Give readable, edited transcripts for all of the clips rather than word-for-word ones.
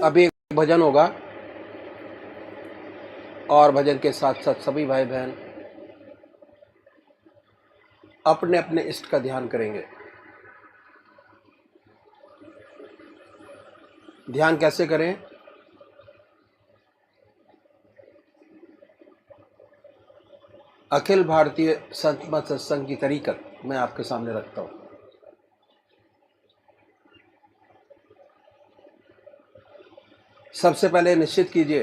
अभी एक भजन होगा और भजन के साथ साथ सभी भाई बहन अपने अपने इष्ट का ध्यान करेंगे। ध्यान कैसे करें? अखिल भारतीय संत मत सत्संग की तरीकत मैं आपके सामने रखता हूं। सबसे पहले निश्चित कीजिए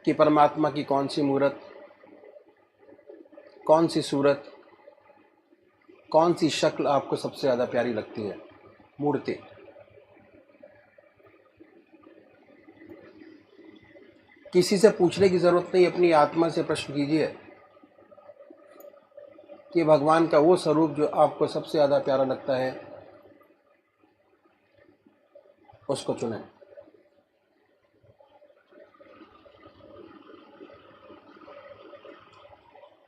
कि परमात्मा की कौन सी मूर्त, कौन सी सूरत, कौन सी शक्ल आपको सबसे ज़्यादा प्यारी लगती है। मूर्ति किसी से पूछने की ज़रूरत नहीं, अपनी आत्मा से प्रश्न कीजिए कि भगवान का वो स्वरूप जो आपको सबसे ज़्यादा प्यारा लगता है उसको चुनें।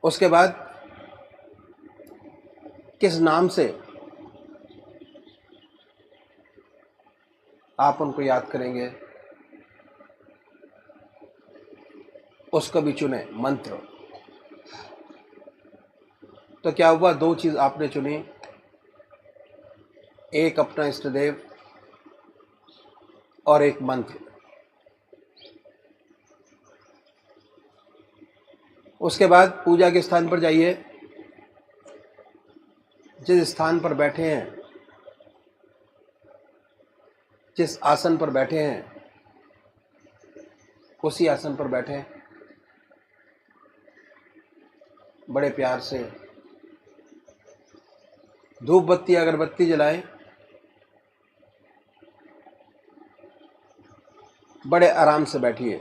उसके बाद किस नाम से आप उनको याद करेंगे उसको भी चुने। मंत्र तो क्या हुआ, दो चीज आपने चुनी, एक अपना इष्ट देव और एक मंत्र। उसके बाद पूजा के स्थान पर जाइए, जिस स्थान पर बैठे हैं, जिस आसन पर बैठे हैं उसी आसन पर बैठें। बड़े प्यार से धूप बत्ती अगरबत्ती जलाएं, बड़े आराम से बैठिए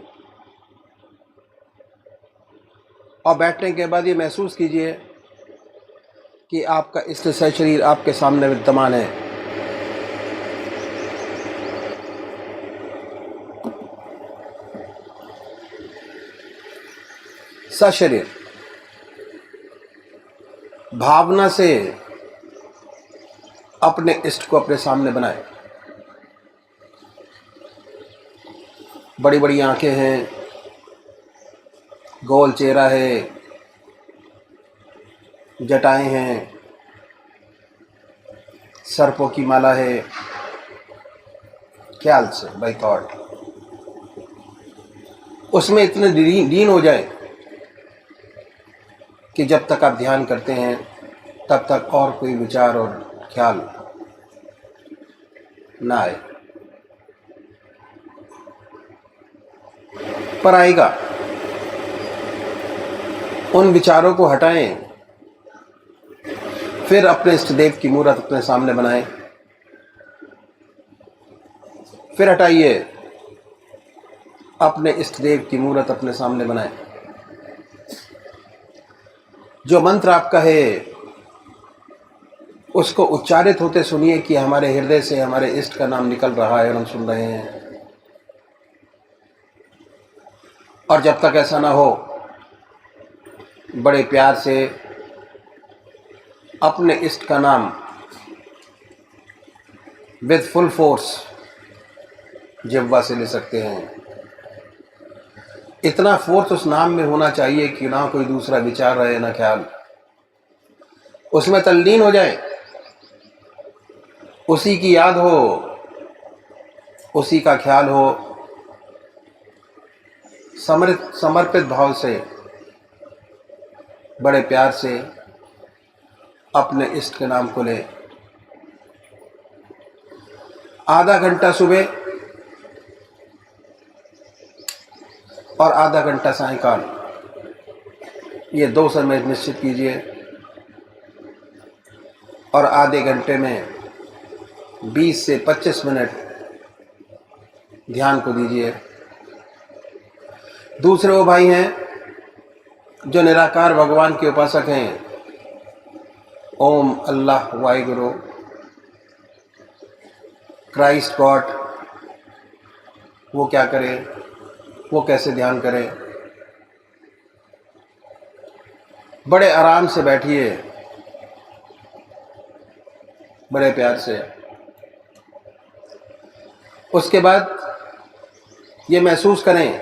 और बैठने के बाद ये महसूस कीजिए कि आपका इष्ट शरीर आपके सामने विद्यमान है। सशरीर भावना से अपने इष्ट को अपने सामने बनाए। बड़ी बड़ी आंखें हैं, गोल चेहरा है, जटाएं हैं, सर्पों की माला है। ख्याल से बाय थॉट उसमें इतने लीन हो जाए कि जब तक आप ध्यान करते हैं तब तक और कोई विचार और ख्याल ना आए। पर आएगा, उन विचारों को हटाएं, फिर अपने इष्ट देव की मूर्त अपने सामने बनाएं। फिर हटाइए, अपने इष्ट देव की मूर्त अपने सामने बनाएं। जो मंत्र आपका है उसको उच्चारित होते सुनिए कि हमारे हृदय से हमारे इष्ट का नाम निकल रहा है और हम सुन रहे हैं। और जब तक ऐसा ना हो, बड़े प्यार से अपने इष्ट का नाम विद फुल फोर्स जिह्वा से ले सकते हैं। इतना फोर्स उस नाम में होना चाहिए कि ना कोई दूसरा विचार रहे ना ख्याल, उसमें तल्लीन हो जाए, उसी की याद हो, उसी का ख्याल हो। समर्पित भाव से बड़े प्यार से अपने इष्ट के नाम को ले। आधा घंटा सुबह और आधा घंटा सायंकाल, ये 2 समय निश्चित कीजिए और आधे घंटे में 20 से 25 मिनट ध्यान को दीजिए। दूसरे वो भाई हैं जो निराकार भगवान के उपासक हैं, ओम अल्लाह वाहिगुरु क्राइस्ट गॉड, वो क्या करें, वो कैसे ध्यान करें। बड़े आराम से बैठिए, बड़े प्यार से उसके बाद ये महसूस करें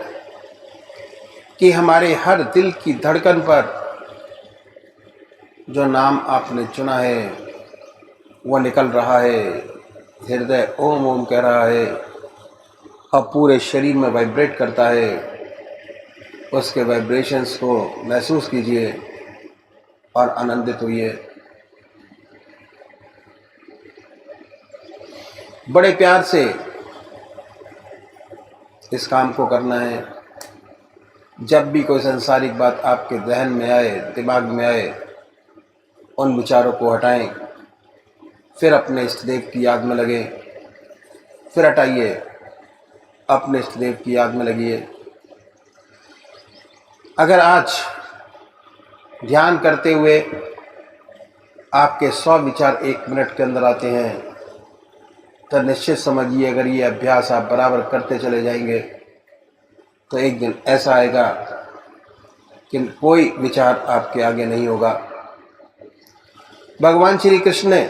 कि हमारे हर दिल की धड़कन पर जो नाम आपने चुना है वो निकल रहा है। हृदय ओम ओम कह रहा है और पूरे शरीर में वाइब्रेट करता है। उसके वाइब्रेशंस को महसूस कीजिए और आनंदित होइए। बड़े प्यार से इस काम को करना है। जब भी कोई सांसारिक बात आपके जहन में आए, दिमाग में आए, उन विचारों को हटाएं, फिर अपने इष्ट देव की याद में लगे, फिर हटाइए, अपने इष्ट देव की याद में लगिए। अगर आज ध्यान करते हुए आपके 100 विचार 1 मिनट के अंदर आते हैं तो निश्चित समझिए, अगर ये अभ्यास आप बराबर करते चले जाएंगे तो एक दिन ऐसा आएगा कि कोई विचार आपके आगे नहीं होगा। भगवान श्री कृष्ण ने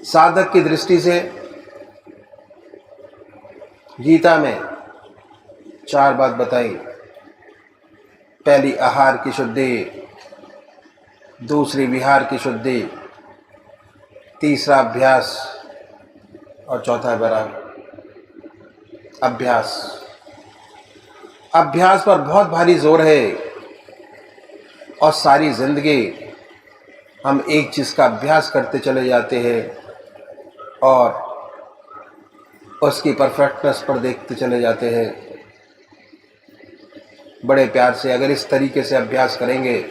साधक की दृष्टि से गीता में 4 बात बताई। पहली आहार की शुद्धि, दूसरी विहार की शुद्धि, तीसरा अभ्यास और चौथा वैराग। अभ्यास पर बहुत भारी जोर है और सारी जिंदगी हम एक चीज़ का अभ्यास करते चले जाते हैं और उसकी परफेक्टनेस पर देखते चले जाते हैं। बड़े प्यार से अगर इस तरीके से अभ्यास करेंगे,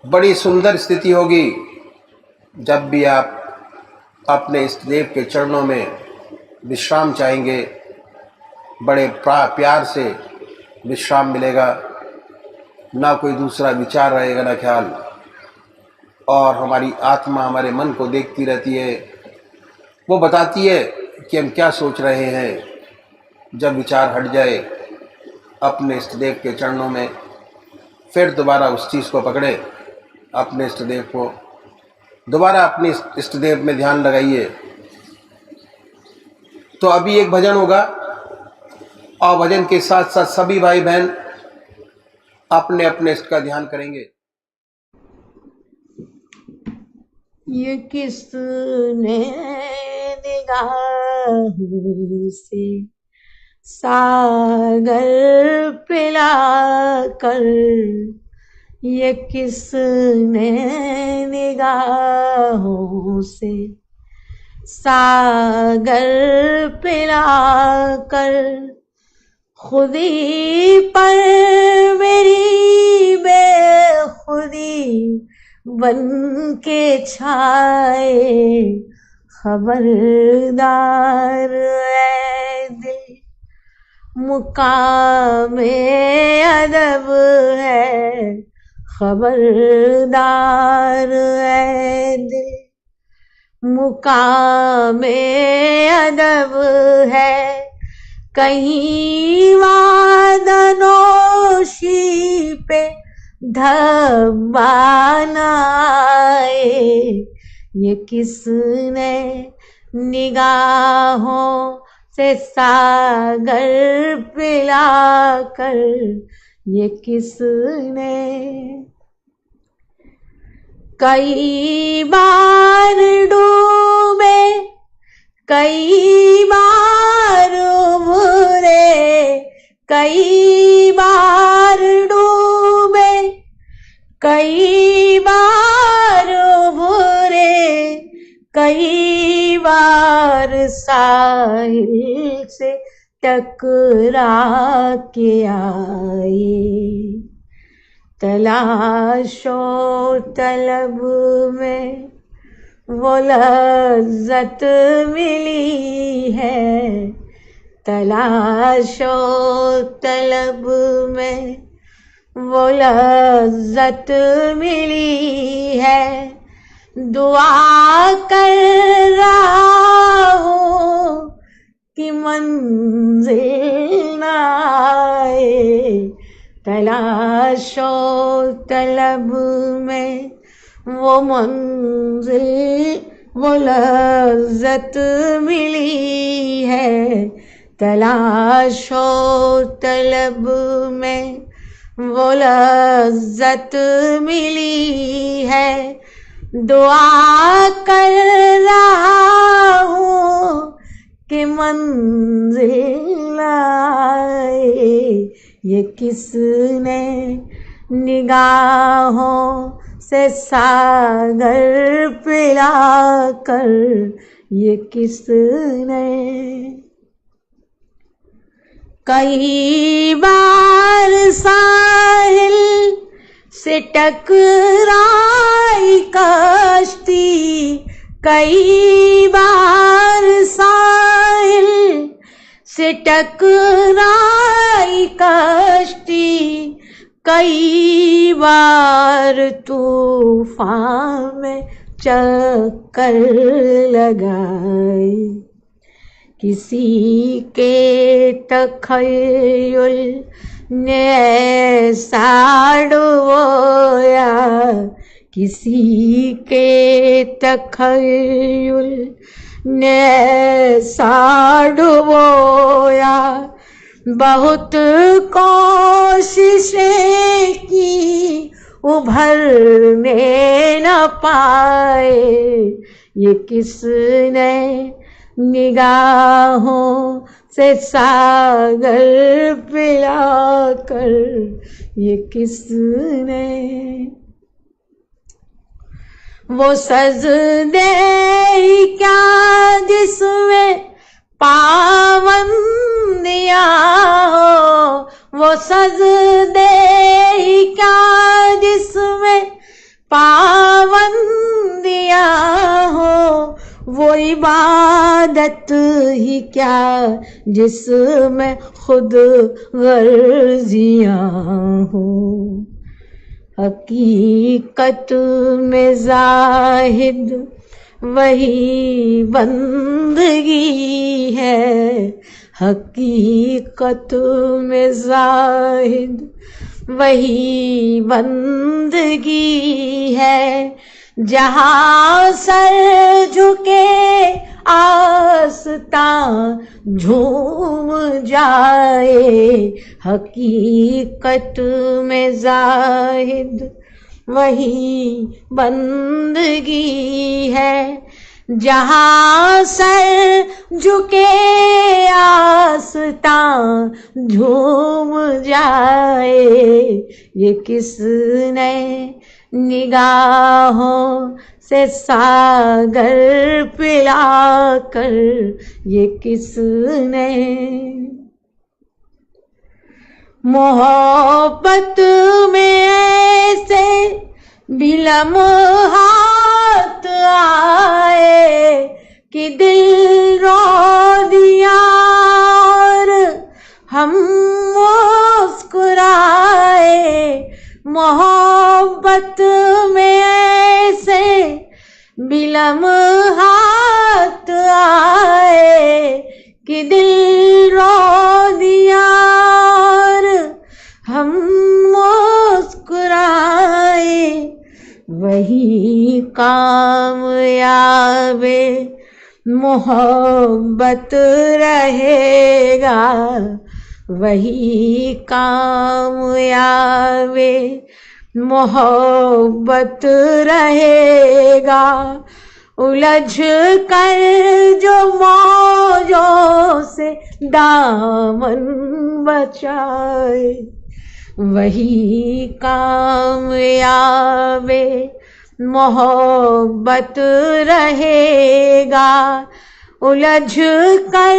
बड़ी सुंदर स्थिति होगी। जब भी आप अपने इष्ट देव के चरणों में विश्राम चाहेंगे, बड़े प्यार से विश्राम मिलेगा। ना कोई दूसरा विचार रहेगा, ना ख्याल, और हमारी आत्मा हमारे मन को देखती रहती है। वो बताती है कि हम क्या सोच रहे हैं। जब विचार हट जाए अपने इष्ट देव के चरणों में, फिर दोबारा उस चीज़ को पकड़े, अपने इष्ट देव को दोबारा अपने इष्ट देव में ध्यान लगाइए। तो अभी एक भजन होगा और भजन के साथ साथ सभी भाई बहन अपने अपने इष्ट का ध्यान करेंगे। ये किसने निगाहों से सागर पिला कर, ये किसने निगाहों से सागर पिला कर, खुदी पर मेरी बेखुदी बन के छाए, खबरदार है दिल मुकामे अदब है, खबरदार है दिल मुकामे अदब है। कहीं वादनोशी पे धब्बा न आए, ये किसने निगाहों से सागर पिला कर, ये किसने कई बार डूबे, कई बार उभरे, कई बार डूबे, कई बार उभरे, कई बार साहिल से टकरा के आए। तलाशो तलब में वो लज्जत मिली है, तलाशो तलब में वो लज्जत मिली है। दुआ कर रहा हूँ कि मंजिल न आए, तलाशो तलब में वो मंजिल वो लज्जत मिली है, तलाशो तलब में वो लज्जत मिली है। दुआ कर रहा हूँ कि मंजिल आए, ये किसने निगाहों से सागर पिला कर, ये किसने। कई बार साहिल से टकराई कश्ती, कई बार साहिल से टकराई कश्ती, कई बार तूफान में चक्कर लगाई। किसी के तखय्युल ने ऐसा डुबोया, किसी के तखय्युल ने ऐसा डुबोया। बहुत कोशिशें की उभरने न पाए, ये किसने निगाहों से सागर पिलाकर, ये किसने। वो सजदे क्या जिसमें पाबंदियां हो, वो सजदे क्या जिसमें पाबंदियां हो, वो इबादत ही क्या जिसमें खुद गर्जियां हो। हकीकत में जाहिद वही बंदगी है, हकीकत में जाहिद वही बंदगी है। जहाँ सर झुके आस्तां झूम जाए, हकीकत में जाहिद वही बंदगी है। जहाँ सर झुके आस्तां झूम जाए, ये किसने निगाहों से सागर पिलाकर, ये किसने। मोहब्बत में ऐसे भी लम्हात आए कि दिल रो दिया और हम मुस्कुराए। मोहब्बत में ऐसे भी लम्हात आए कि दिल रो दिया और हम मुस्कुराए। वही कामयाबे मोहब्बत रहेगा, वही कामयाबे मोहब्बत रहेगा। उलझ कर जो मौजों से दामन बचाए, वही कामयाबे मोहब्बत रहेगा। उलझ कर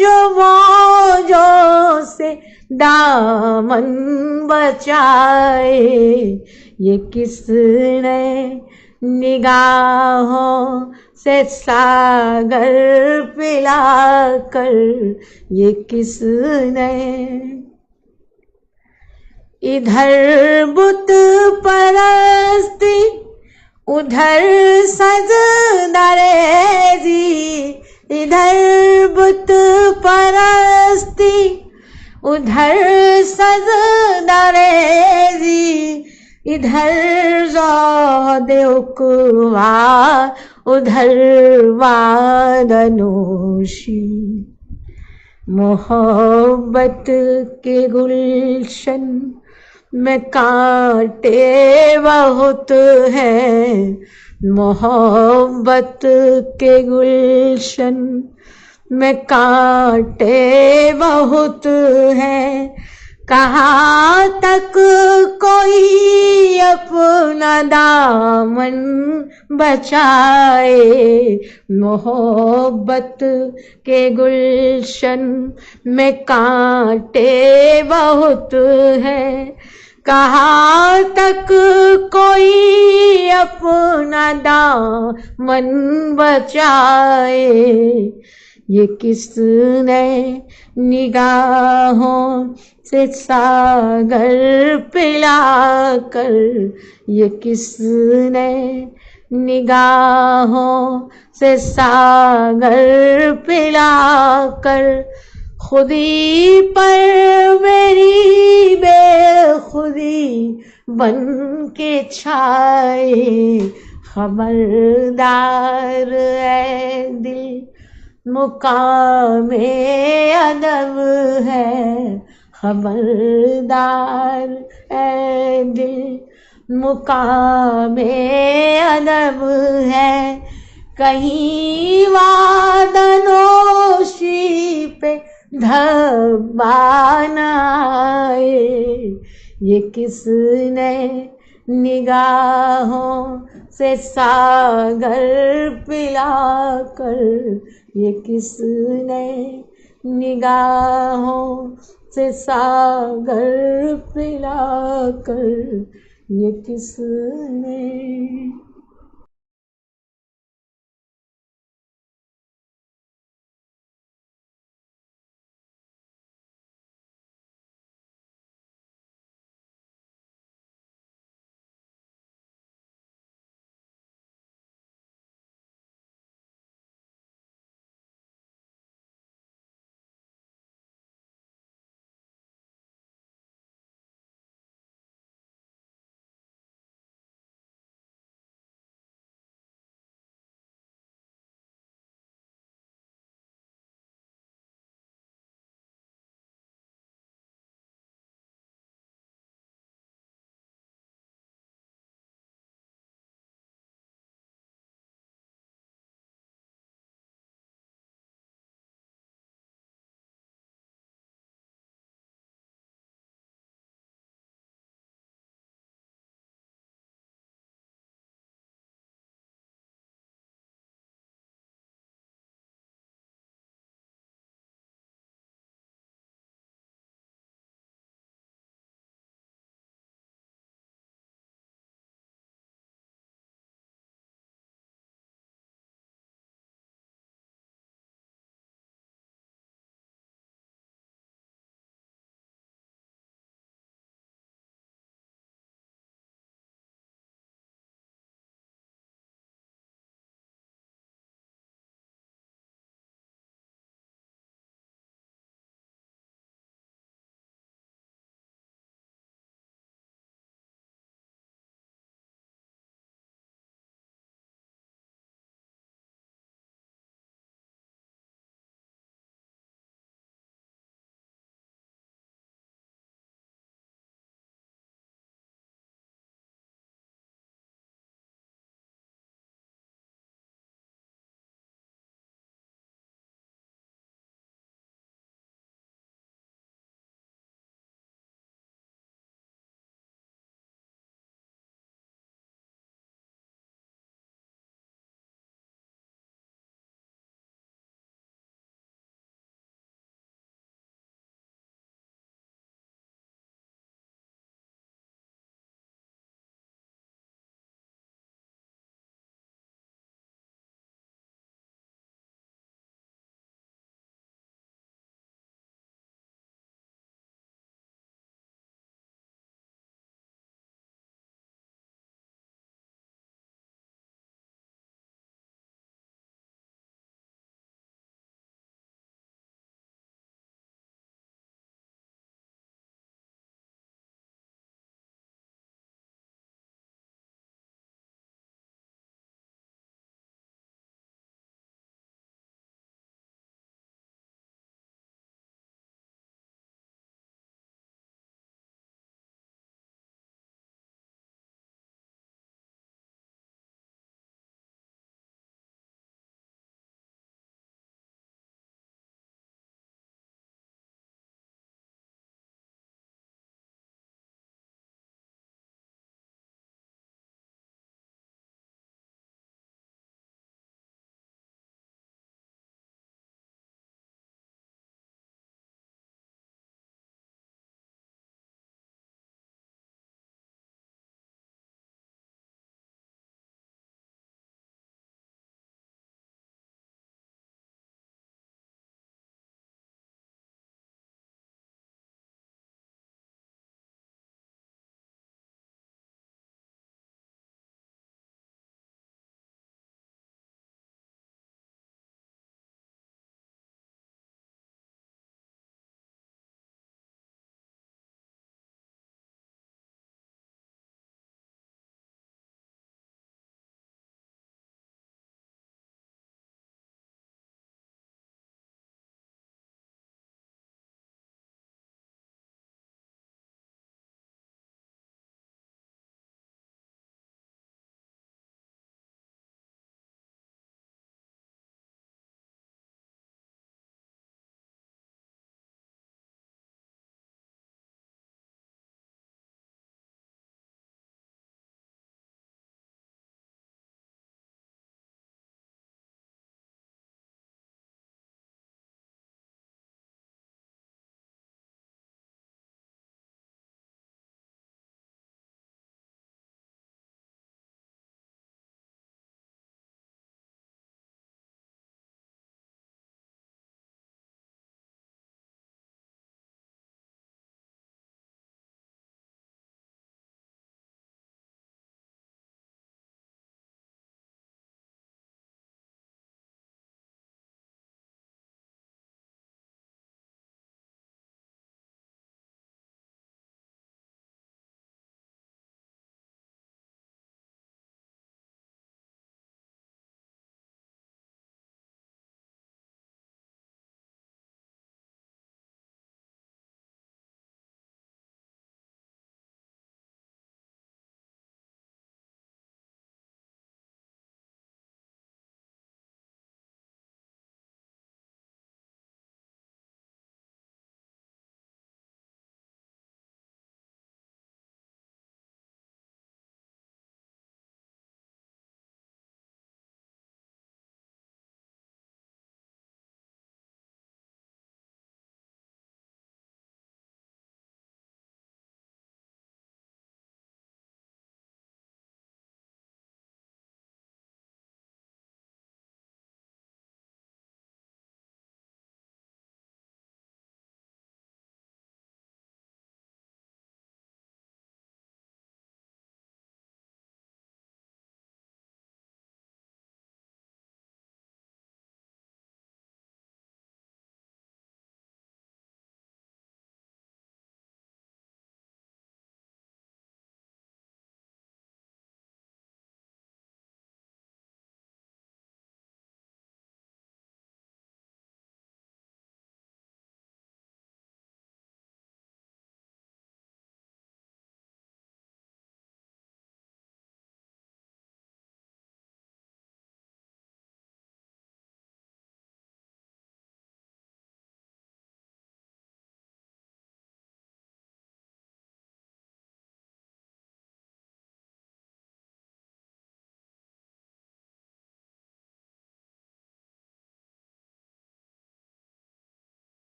जो मौजों से दामन बचाए, ये किसने निगाहों से सागर पिलाकर, ये किसने। इधर बुत परस्ती उधर सजदारेजी, इधर बुत परस्ती उधर सजदारेजी। इधर ज़ौद उक़वा, उधर वादनोशी। मोहब्बत के गुलशन में कांटे बहुत हैं, मोहब्बत के गुलशन में कांटे बहुत हैं। कहाँ तक कोई अपना दामन बचाए, मोहब्बत के गुलशन में कांटे बहुत हैं। कहाँ तक कोई अपना दामन बचाए, ये किसने निगाहों से सागर पिलाकर, ये किसने निगाहों से सागर पिलाकर खुदी पर मेरी बेखुदी बन के छाए। खबरदार है दिल मुकामे अदब है, खबरदार है दिल मुकामे अदब है। कहीं वादनोशी पे धब्बा न आए, ये किसने निगाहों से सागर पिलाकर, ये किसने निगाहों से सागर पिलाकर, ये किसने।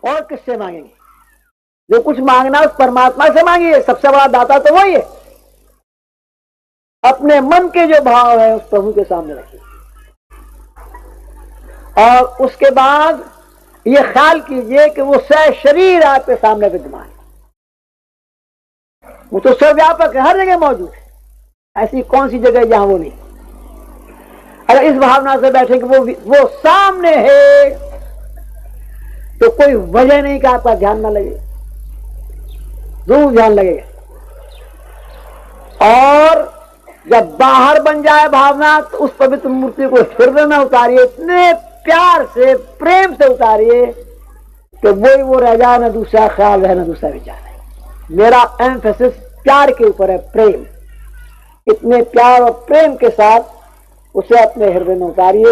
और किससे मांगेंगे? जो कुछ मांगना उस परमात्मा से मांगिए, सबसे बड़ा दाता तो वही है। अपने मन के जो भाव है उस प्रभु के सामने रखिए, और उसके बाद ये ख्याल कीजिए कि वो शरीर आपके सामने विद्यमान है। वो तो सर्वव्यापक है, हर जगह मौजूद है। ऐसी कौन सी जगह जहां वो नहीं? अगर इस भावना से बैठे कि वो सामने है, तो कोई वजह नहीं कि आपका ध्यान ना लगे, जरूर ध्यान लगेगा। और जब बाहर बन जाए भावना, तो उस पवित्र मूर्ति को हृदय में उतारिए, इतने प्यार से, प्रेम से उतारिए कि वही वो रह जाए, ना दूसरा ख्याल है ना दूसरा विचार है। मेरा एम्फेसिस प्यार के ऊपर है, प्रेम। इतने प्यार और प्रेम के साथ उसे अपने हृदय में उतारिए,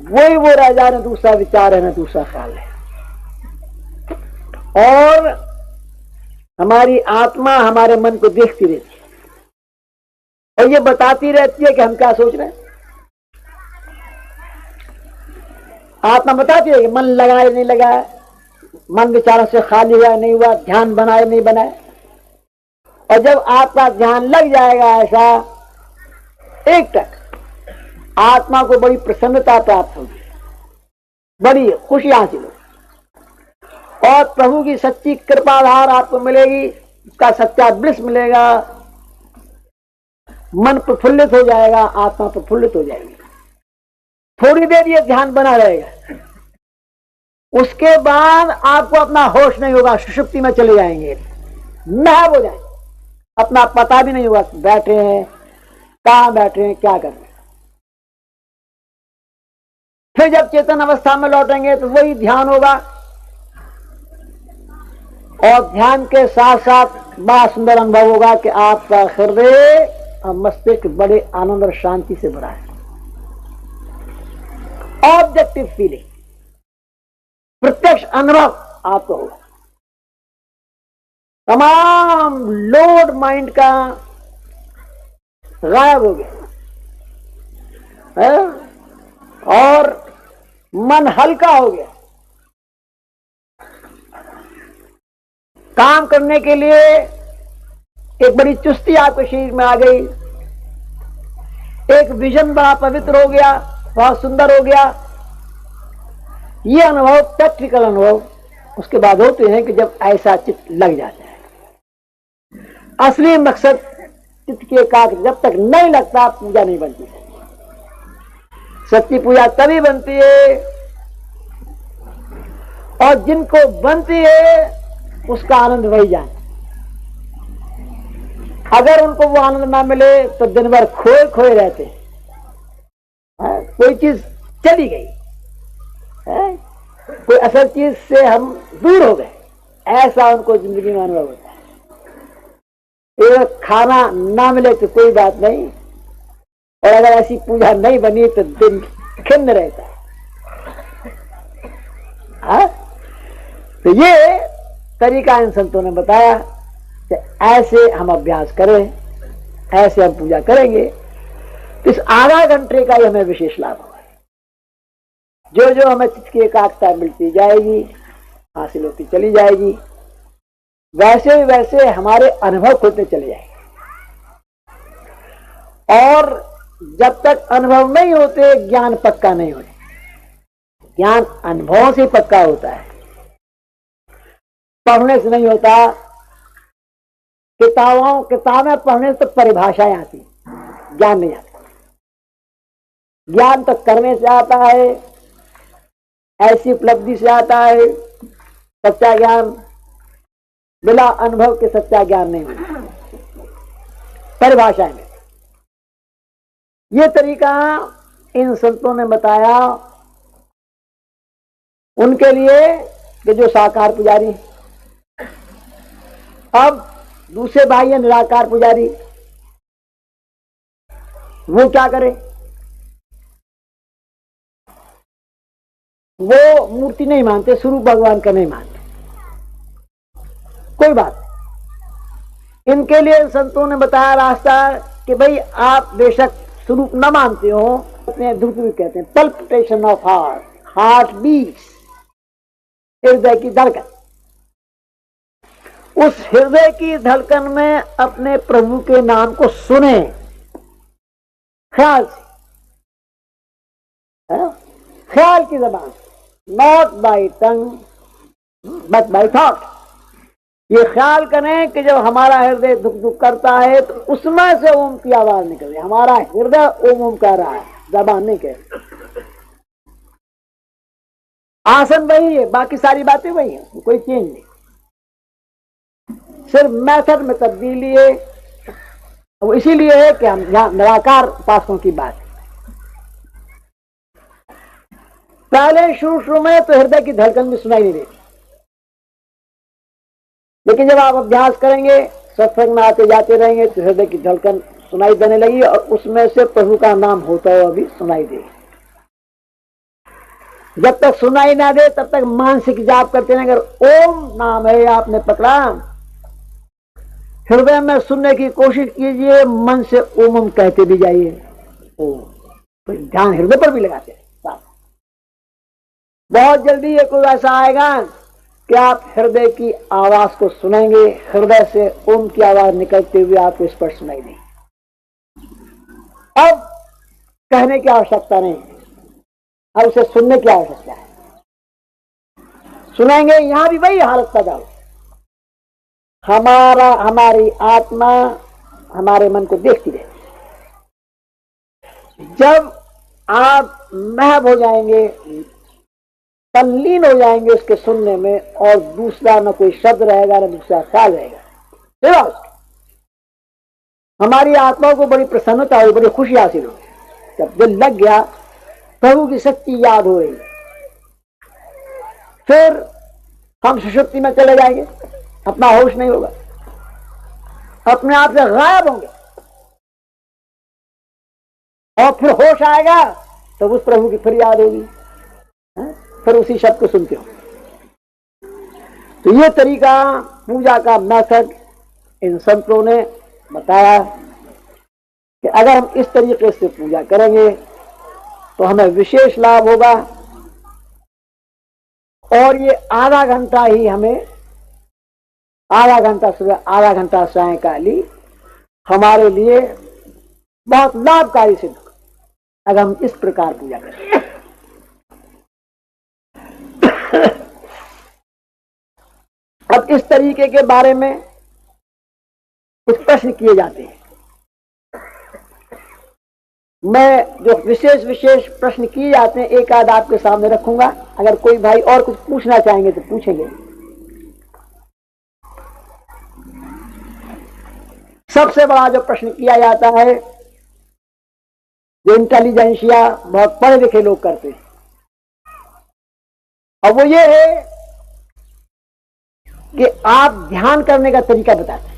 वही वो रह जाए, ना दूसरा विचार है ना दूसरा ख्याल है। और हमारी आत्मा हमारे मन को देखती रहती है और ये बताती रहती है कि हम क्या सोच रहे हैं। आत्मा बताती है कि मन लगाए नहीं लगाए, मन विचारों से खाली हुआ नहीं हुआ, ध्यान बनाए नहीं बनाए। और जब आपका ध्यान लग जाएगा ऐसा एक टक, आत्मा को बड़ी प्रसन्नता प्राप्त होगी, बड़ी खुशी हासिल होगी, और प्रभु की सच्ची कृपाधार आपको मिलेगी, उसका सच्चा ब्लिस मिलेगा। मन प्रफुल्लित हो जाएगा, आत्मा प्रफुल्लित हो जाएगी। थोड़ी देर ये ध्यान बना रहेगा, उसके बाद आपको अपना होश नहीं होगा, सुषुप्ति में चले जाएंगे, महव हो जाएंगे, अपना पता भी नहीं होगा बैठे हैं, कहां बैठे हैं, क्या कर रहे हैं। फिर जब चेतन अवस्था में लौटेंगे तो वही ध्यान होगा, और ध्यान के साथ साथ बड़ा सुंदर अनुभव होगा कि आपका हृदय और मस्तिष्क बड़े आनंद और शांति से भरा है। ऑब्जेक्टिव फीलिंग, प्रत्यक्ष अनुभव आपको होगा। तमाम लोड माइंड का गायब हो गया है? और मन हल्का हो गया। काम करने के लिए एक बड़ी चुस्ती आपके शरीर में आ गई, एक विजन बड़ा पवित्र हो गया, बहुत सुंदर हो गया। ये अनुभव प्रैक्टिकल अनुभव उसके बाद होते हैं कि जब ऐसा चित्त लग जाता है। असली मकसद चित्त की एकाग्र जब तक नहीं लगता, पूजा नहीं बनती। सच्ची पूजा तभी बनती है, और जिनको बनती है उसका आनंद वही जाने। अगर उनको वो आनंद ना मिले तो दिन भर खोए खोए रहते हैं। कोई चीज चली गई है, कोई असल चीज से हम दूर हो गए, ऐसा उनको जिंदगी में अनुभव होता है। एक खाना ना मिले तो कोई बात नहीं, और अगर ऐसी पूजा नहीं बनी तो दिन खिन्न रहता है। तो ये तरीका इन संतों ने बताया कि ऐसे हम अभ्यास करें, ऐसे हम पूजा करेंगे, तो इस आधा घंटे का ही हमें विशेष लाभ होगा। जो जो हमें चित्त की एकाग्रता मिलती जाएगी, हासिल होती चली जाएगी, वैसे वैसे हमारे अनुभव खुलते चले जाएंगे। और जब तक अनुभव नहीं होते, ज्ञान पक्का नहीं होता। ज्ञान अनुभवों से पक्का होता है, पढ़ने से नहीं होता। किताबें पढ़ने से तो परिभाषाएं आती, ज्ञान नहीं आता। ज्ञान तो करने से आता है, ऐसी उपलब्धि से आता है। सच्चा ज्ञान बिना अनुभव के सच्चा ज्ञान नहीं होता, परिभाषाएं में। ये तरीका इन संतों ने बताया उनके लिए कि जो साकार पुजारी। अब दूसरे भाई है निराकार पुजारी, वो क्या करे? वो मूर्ति नहीं मानते, स्वरूप भगवान का नहीं मानते। कोई बात, इनके लिए संतों ने बताया रास्ता कि भाई आप बेशक स्वरूप न मानते हो, अपने ध्रुव कहते हैं palpitation of heart, heart beats, हृदय की धड़कन। उस हृदय की धड़कन में अपने प्रभु के नाम को सुने ख्याल से, ख्याल की जबान, not by tongue but by thought. ये ख्याल करें कि जब हमारा हृदय धुक धुक करता है तो उसमें से ओम की आवाज निकल रही है। हमारा हृदय ओम ओम कर रहा है, जबान नहीं कह रही। आसन वही है, बाकी सारी बातें वही है, कोई चेंज नहीं, सिर्फ मेथड में तब्दीली है। वो इसीलिए है कि हम यहां निराकार उपासकों की बात है। पहले शुरू में तो हृदय की धड़कन भी सुनाई नहीं देती, लेकिन जब आप अभ्यास करेंगे, सत्संग में आते जाते रहेंगे तो हृदय की धड़कन सुनाई देने लगी और उसमें से प्रभु का नाम होता हुआ भी सुनाई देगा। जब तक सुनाई ना दे तब तक मानसिक जाप करते रहेंगे। अगर ओम नाम है आपने पकड़ा, हृदय में सुनने की कोशिश कीजिए, मन से ओम ओम कहते भी जाइए। ओम तो ध्यान हृदय पर भी लगाते हैं। बहुत जल्दी ये कोई ऐसा आएगा कि आप हृदय की आवाज को सुनेंगे, हृदय से ओम की आवाज निकलते हुए आपको स्पष्ट सुनाई देगी। अब कहने की आवश्यकता नहीं, अब उसे सुनने की आवश्यकता है। सुनेंगे, यहां भी वही हालत पैदा हो, हमारी आत्मा हमारे मन को देखती रहती। जब आप महव हो जाएंगे, तल्लीन हो जाएंगे उसके सुनने में, और दूसरा न कोई शब्द रहेगा न दूसरा ख्याल रहेगा, फिर हमारी आत्मा को बड़ी प्रसन्नता हुई, बड़ी खुशी हासिल हुई। जब दिल लग गया, प्रभु की शक्ति याद हो रही, फिर हम सुषुप्ति में चले जाएंगे, अपना होश नहीं होगा, अपने आप से गायब होंगे, और फिर होश आएगा तो उस प्रभु की फिर याद होगी, फिर उसी शब्द को सुनते हो। तो ये तरीका पूजा का मेथड इन संतों ने बताया कि अगर हम इस तरीके से पूजा करेंगे तो हमें विशेष लाभ होगा। और ये आधा घंटा ही हमें, आधा घंटा सुबह आधा घंटा सायंकाली हमारे लिए बहुत लाभकारी सिद्ध अगर हम इस प्रकार पूजा करें। अब इस तरीके के बारे में कुछ प्रश्न किए जाते हैं। मैं जो विशेष प्रश्न किए जाते हैं एक आध आपके सामने रखूंगा। अगर कोई भाई और कुछ पूछना चाहेंगे तो पूछेंगे। सबसे बड़ा जो प्रश्न किया जाता है, जो इंटेलिजेंसिया बहुत पढ़े लिखे लोग करते हैं, अब वो ये है कि आप ध्यान करने का तरीका बताते हैं।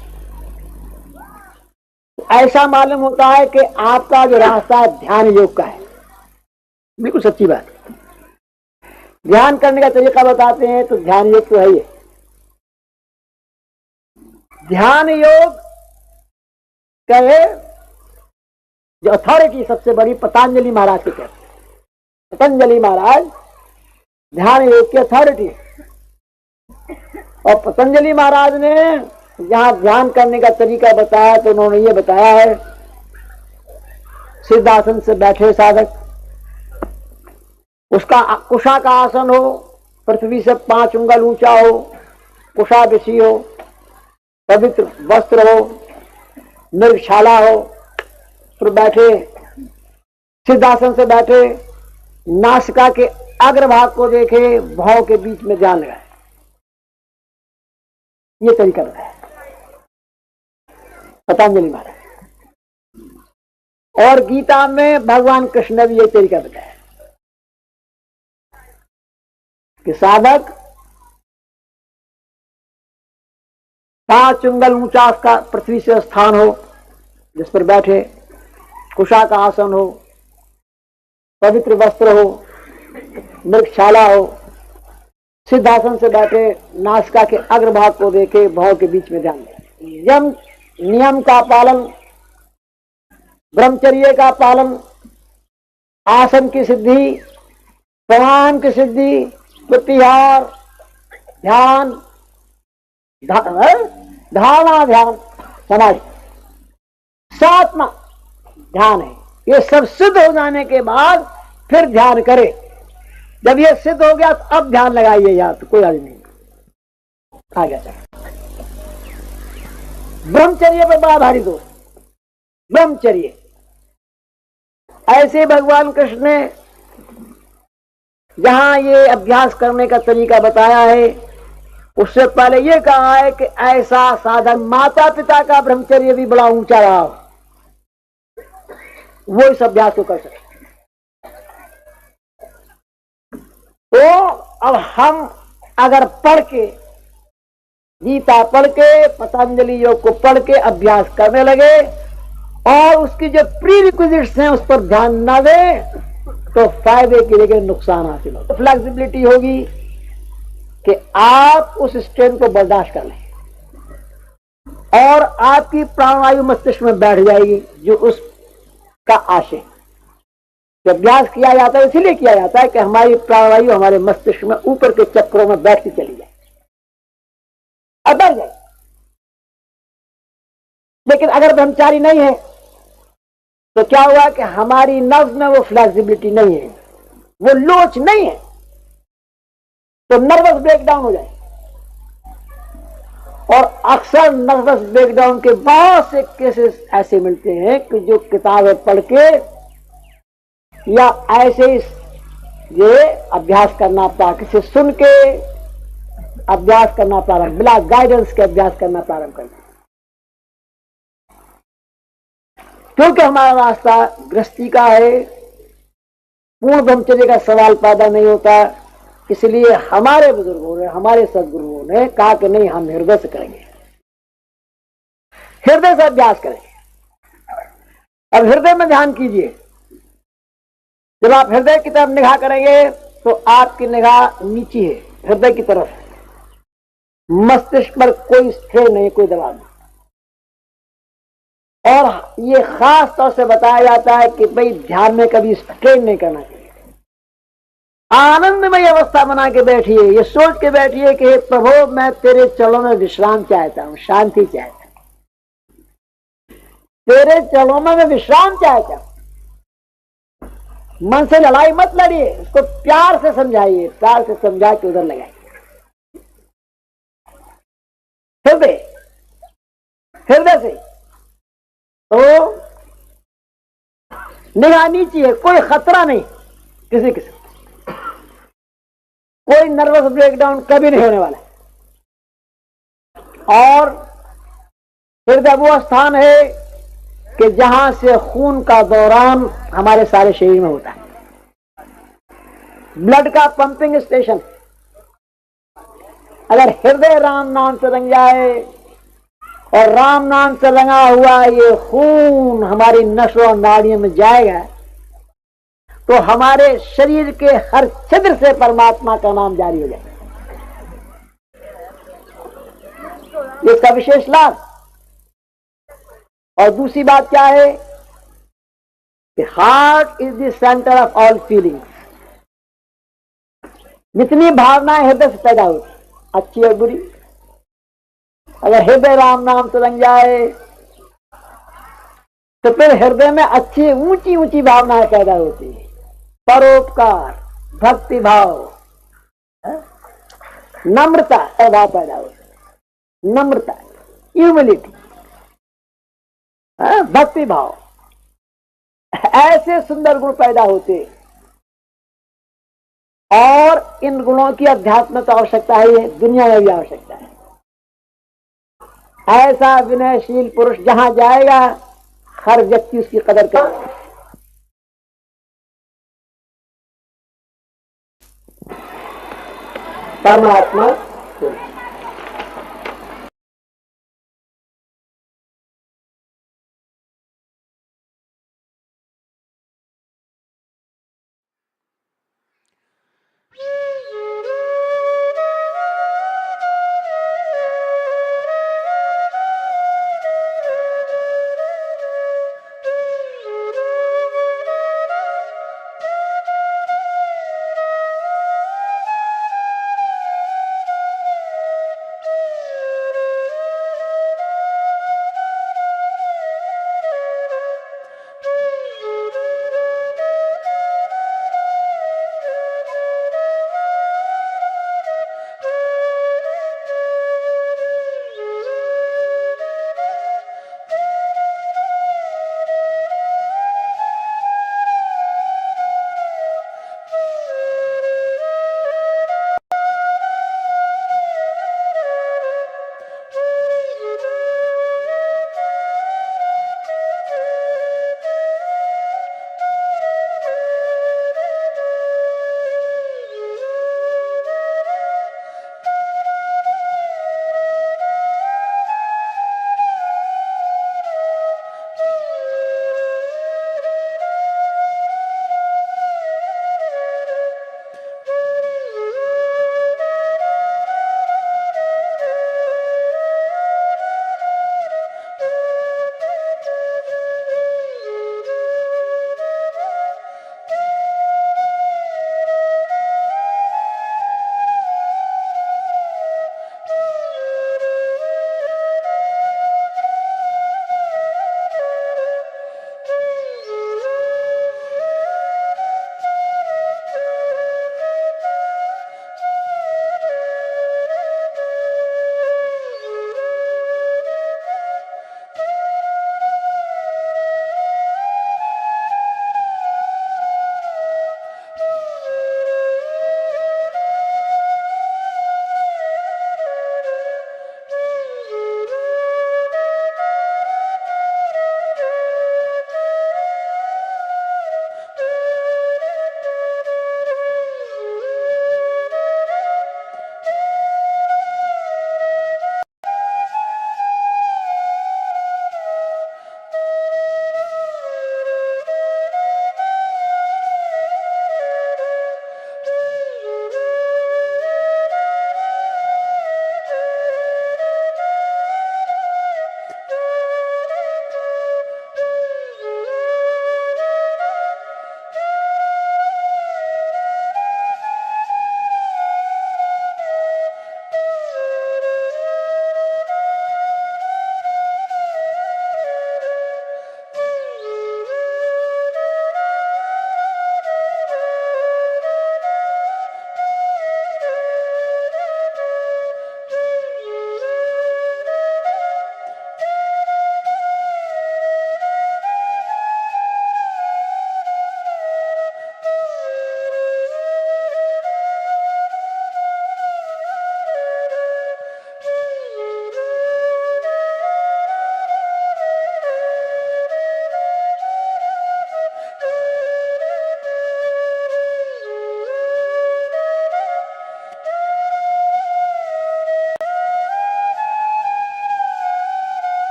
ऐसा मालूम होता है कि आपका जो रास्ता है ध्यान योग का है। बिल्कुल सच्ची बात है। ध्यान करने का तरीका बताते हैं तो ध्यान योग तो है ही। ध्यान योग कहे जो अथॉरिटी सबसे बड़ी पतंजलि महाराज की कहते हैं। पतंजलि महाराज ध्यान योग की अथॉरिटी है। और पतंजलि महाराज ने जहां ध्यान करने का तरीका बताया तो उन्होंने ये बताया है, सिद्धासन से बैठे साधक, उसका कुशा का आसन हो, पृथ्वी से 5 उंगल ऊंचा हो, कुशा बिछी हो, पवित्र वस्त्र हो, मृगशाला हो, फिर बैठे सिद्धासन से बैठे, नासिका के अग्रभाग को देखे, भाव के बीच में ध्यान लगाए। ये तरीका बताया पतंजलि महाराज। और गीता में भगवान कृष्ण ने भी ये तरीका बताया कि साधक 5 उंगल ऊंचा का पृथ्वी से स्थान हो जिस पर बैठे, कुशा का आसन हो, पवित्र वस्त्र हो, मृगशाला हो, सिद्धासन से बैठे, नासिका के अग्रभाग को देखे, भाव के बीच में ध्यान दें। यम नियम का पालन, ब्रह्मचर्य का पालन, आसन की सिद्धि, प्राणायाम की सिद्धि, प्रत्याहार, ध्यान, धारणा, ध्यान, समाधि, सातवां ध्यान है। ये सब सिद्ध हो जाने के बाद फिर ध्यान करे। जब ये सिद्ध हो गया तो अब ध्यान लगाइए, या तो कोई हल नहीं। आ गया ब्रह्मचर्य पर बड़ा भारी दोष। ब्रह्मचर्य ऐसे भगवान कृष्ण ने जहां ये अभ्यास करने का तरीका बताया है, उससे पहले ये कहा है कि ऐसा साधन माता पिता का ब्रह्मचर्य भी बड़ा ऊंचा रहा, वो इस अभ्यास को कर सकते। तो अब हम अगर पढ़ के, गीता पढ़ के, पतंजलि योग को पढ़ के अभ्यास करने लगे और उसकी जो प्री रिक्विजिट्स हैं उस पर ध्यान न दें तो फायदे की जगह नुकसान हासिल होगा। फ्लेक्सिबिलिटी होगी कि आप उस स्ट्रेन को बर्दाश्त कर लें और आपकी प्राणवायु मस्तिष्क में बैठ जाएगी, जो उसका आशय। जब अभ्यास किया जाता है इसीलिए किया जाता है कि हमारी प्राणवायु हमारे मस्तिष्क में ऊपर के चक्रों में बैठती चली जाए और बैठ जाए। लेकिन अगर ब्रह्मचारी नहीं है तो क्या हुआ कि हमारी नर्व में वो फ्लेक्सिबिलिटी नहीं है, वो लोच नहीं है, तो नर्वस ब्रेकडाउन हो जाए। और अक्सर नर्वस ब्रेकडाउन के बहुत से केसेस ऐसे मिलते हैं कि जो किताबें पढ़ के या ऐसे ये अभ्यास करना प्रारंभ, किसी सुन के अभ्यास करना प्रारंभ, बिना गाइडेंस के अभ्यास करना प्रारंभ करते, क्योंकि हमारा रास्ता गृहस्थी का है, पूर्ण ब्रह्मचर्य का सवाल पैदा नहीं होता। इसलिए हमारे बुजुर्गों ने, हमारे सदगुरुओं ने कहा कि नहीं, हम हृदय से करेंगे, हृदय से अभ्यास करेंगे। अब हृदय में ध्यान कीजिए। जब आप हृदय की तरफ निगाह करेंगे तो आपकी निगाह नीची है, हृदय की तरफ है, मस्तिष्क पर कोई स्ट्रेन नहीं, कोई दबाव नहीं। और ये खास तौर से बताया जाता है कि भाई ध्यान में कभी स्ट्रेन नहीं करना चाहिए। आनंदमय अवस्था बना के बैठिए, ये सोच के बैठिए कि हे प्रभु, मैं तेरे चरणों में विश्राम चाहता हूं, शांति चाहता हूं, तेरे चरणों में मैं विश्राम चाहता हूं। मन से लड़ाई मत लड़िए, उसको प्यार से समझाइए, प्यार से समझा के उधर लगाइए। हृदय से तो निगाह नीची है, कोई खतरा नहीं किसी किस्म, कोई नर्वस ब्रेकडाउन कभी नहीं होने वाला। और हृदय वो स्थान है कि जहां से खून का दौरान हमारे सारे शरीर में होता है, ब्लड का पंपिंग स्टेशन। अगर हृदय राम नाम से रंग जाए और राम नाम से रंगा हुआ ये खून हमारी नसों और नाड़ियों में जाएगा तो हमारे शरीर के हर छिद्र से परमात्मा का नाम जारी हो जाएगा। इसका विशेष लाभ। और दूसरी बात क्या है कि heart is the centre of all feelings. जितनी भावनाएं हृदय से पैदा होती, अच्छी और बुरी, अगर हृदय राम नाम से रंग जाए तो फिर हृदय में अच्छी ऊंची ऊंची भावनाएं पैदा होती है। परोपकार, भक्ति भाव, नम्रता भाव पैदा होती है, नम्रता, ह्यूमिलिटी, भक्ति भाव, ऐसे सुंदर गुण पैदा होते। और इन गुणों की अध्यात्म तो आवश्यकता है, दुनिया में भी आवश्यकता है। ऐसा विनयशील पुरुष जहां जाएगा हर व्यक्ति उसकी कदर करेगा। परमात्मा